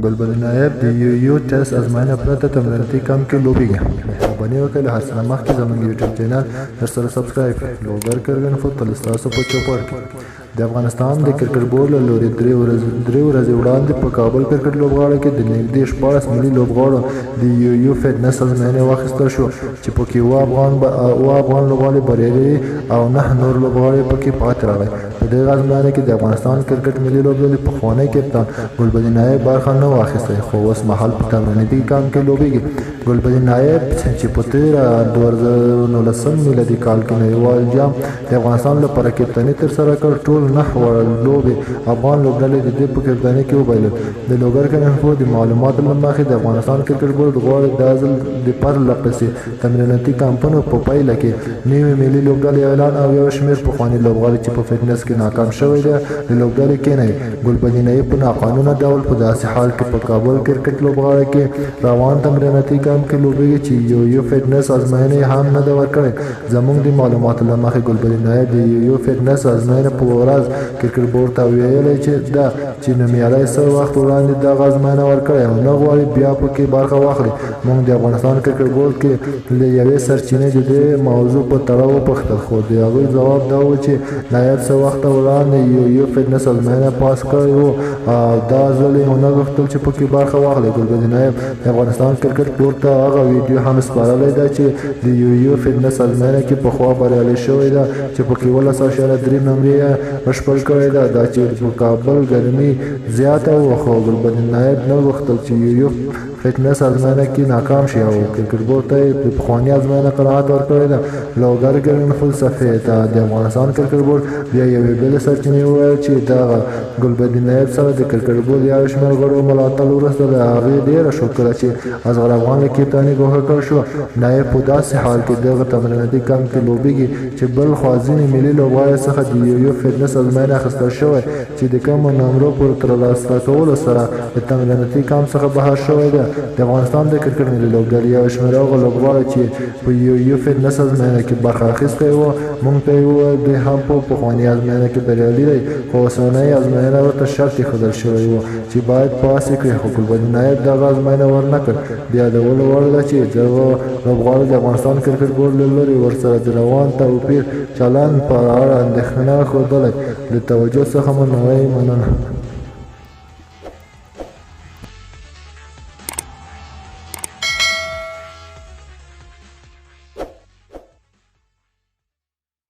گلبدین نایب د یو ټیسټ ازموینه پرته تمریناتي کمپ کې لوبیږي. مهرباني وکړئ له هر څه نه مخکې زموږ یوټیوب چینل درسره سبسکرایب کړئ. لوګر کرګن فوتبال ستاسو په چوپړ کې د افغانستان د کرکټ بورډ له لوري درې ورځې وړاندې په کابل کرکټ لوبغاړو کې د نږدې 14 ملي لوبغاړو د یو فټنس ازموینه واخیستل شو چې پکې اووه افغان لوبغاړي بریالي او 9 نور لوبغاړي پکې پاتې راغلي. په دغه ازموینه کې د افغانستان کرکټ ملي لوبډلې پخوانی کپتان ګلبدین نایب برخه نه واخیسته، خو اوس مهال په تمریناتي کمپ کې لوبیږي. ګلبدین نایب چې په تېره 2019 میلادي کال کې نړیوال جام د افغانستان لپاره کپتاني ترسره کړ، ټول 9 لوبې افغان لوبډلې د دې په کپتانۍ کې وبایلل. د لوګر کرنفو د معلوماتو له مخې د افغانستان کرکټ بورډ غواړي دا ځل د پرله پسې تمریناتي کمپونو په پایله کې نوې ملي لوبډلې اعلان او یو شمېر پخواني لوبغاړي چې په فټنس کې ناکام شوی دی د لوبډلې کېنوي. ګلبدین نایب په ناقانونه ډول په داسې حال کې په کابل کرکټ لوبغاړي کې روان تمریناتي کمپ کې لوبیږي چې یو فټنس ازموینه هم نه ده ورکړې. زموږ د معلوماتو له مخې ګلبدین نایب د یو فټنس ازموینه په ورځ کرکټ بورډ ته ویلي چې نومیالی څه وخت وړاندې دغه ازموینه ورکړې او نه غواړي بیا پکې برخه واخلي. موږ د افغانستان کرکټ بورډ کې له یوې سرچینې د دې موضوع په تړاو وپوښتل، خو د هغوی ځواب دا و چې نایب څه وخت وړاندې یو فټنس ازموینه پاس کړی و او دا ځل یې ونه غوښتل چې پکې برخه واخلي. ګلبدین نایب د افغانستان کرکټ بورډ ته هغه ویډیو هم سپارلی ده چې د یو فټنس ازموینه کې پخوا بریالۍ شوې ده چې پکې 12.3 نمرې یې بشپړ کړې ده. دا چې په کابل ګرمي زیاته وه، خو ګلبدین نایب نه غوښتل چې یو فټنس ازموینه کې ناکام شي او کرکټ بورډ ته یې د پخواني ازموینه قناعت ورکړی ده. لوګر کرکټ فلسفې ته د افغانستان کرکټ بورډ بیا یوې بلې سرچینې وویل چې دغه ګلبدین نایب سره د کرکټ بورډ یو شمېر غړو ملاتړ وروسته د هغې ډېره شو کله چې اصغر افغان له کپتانۍ ګوښه کړ شو. نایب په داسې حال کې دغه تمریناتي کمپ کې لوبیږي چې بل خوا ځینې ملي لوبغاړي څخه د یو فټنس ازموینه اخیستل شوی چې د کمو نمرو پر ترلاسه کولو سره د تمریناتي کمپ څخه بهر شوی ده. د افغانستان د کرکټ ملي لوبډلې یو شمېر هغه لوبغاړي چې په یو فټنس ازموینه کې برخه اخیستی وو موږ ته یې وویل دوی هم په پخواني ازموینه کې بریالي دی، خو اوسنۍ ازموینه ورته شرط ایښودل شوی و چې باید پاس یې کړي، خو ګلبدین نایب دغه ازموینه ورنه کړ. د یادولو وړ ده چې دغه لوبغاړو د افغانستان کرکټ بورډ له لوري ورسره د روان توپیر چلند په اړه اندېښنه ښودلې. د توجه څخه مننه.